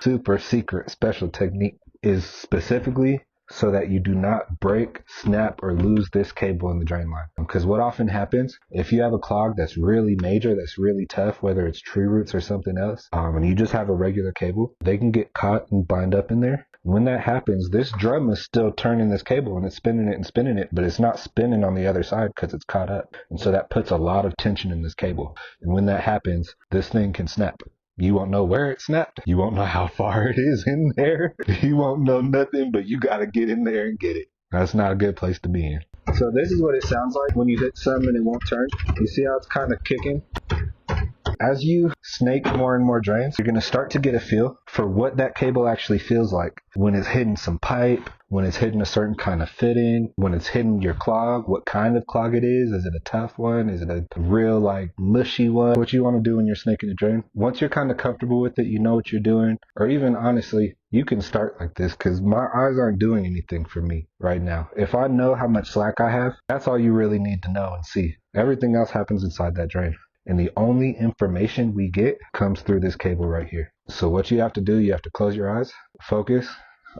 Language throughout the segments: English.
super secret special technique is specifically so that you do not break, snap, or lose this cable in the drain line. Because what often happens, if you have a clog that's really major, that's really tough, whether it's tree roots or something else, and you just have a regular cable, they can get caught and bind up in there. When that happens, this drum is still turning this cable and it's spinning it, but it's not spinning on the other side because it's caught up. And so that puts a lot of tension in this cable. And when that happens, this thing can snap. You won't know where it snapped. You won't know how far it is in there. You won't know nothing, but you got to get in there and get it. That's not a good place to be in. So this is what it sounds like when you hit something and it won't turn. You see how it's kind of kicking? As you snake more and more drains, you're going to start to get a feel for what that cable actually feels like when it's hitting some pipe, when it's hitting a certain kind of fitting, when it's hitting your clog, what kind of clog it is. Is it a tough one? Is it a real like mushy one? What you want to do when you're snaking a drain. Once you're kind of comfortable with it, you know what you're doing, or even honestly, you can start like this because my eyes aren't doing anything for me right now. If I know how much slack I have, that's all you really need to know and see. Everything else happens inside that drain. And the only information we get comes through this cable right here. So what you have to do, you have to close your eyes, focus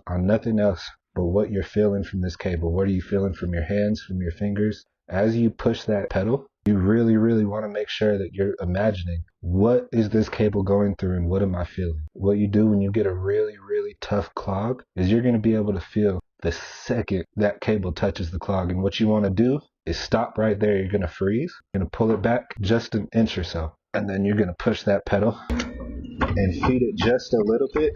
on nothing else but what you're feeling from this cable. What are you feeling from your hands, from your fingers? As you push that pedal, you really, really want to make sure that you're imagining what is this cable going through and what am I feeling? What you do when you get a really, really tough clog is you're going to be able to feel the second that cable touches the clog. And what you want to do is stop right there. You're going to freeze. You're going to pull it back just an inch or so. And then you're going to push that pedal and feed it just a little bit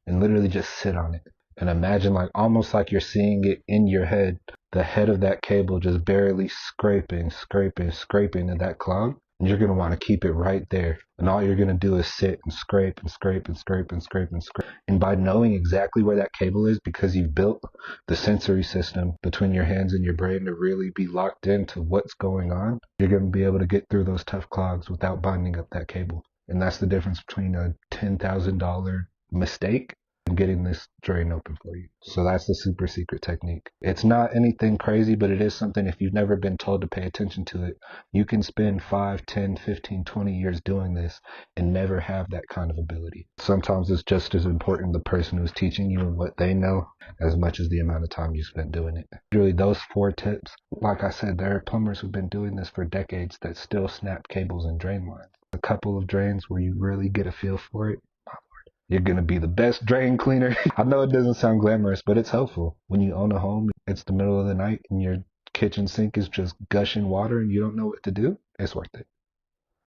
and literally just sit on it. And imagine like almost like you're seeing it in your head, the head of that cable just barely scraping in that clog. And you're going to want to keep it right there. And all you're going to do is sit and scrape and scrape and scrape and scrape and scrape. And by knowing exactly where that cable is, because you've built the sensory system between your hands and your brain to really be locked into what's going on, you're going to be able to get through those tough clogs without binding up that cable. And that's the difference between a $10,000 mistake and getting this drain open for you. So that's the super secret technique. It's not anything crazy, but it is something if you've never been told to pay attention to it, you can spend 5, 10, 15, 20 years doing this and never have that kind of ability. Sometimes it's just as important the person who's teaching you and what they know as much as the amount of time you spent doing it. Really, those 4 tips, like I said, there are plumbers who've been doing this for decades that still snap cables and drain lines. A couple of drains where you really get a feel for it, you're going to be the best drain cleaner. I know it doesn't sound glamorous, but it's helpful. When you own a home, it's the middle of the night and your kitchen sink is just gushing water and you don't know what to do. It's worth it.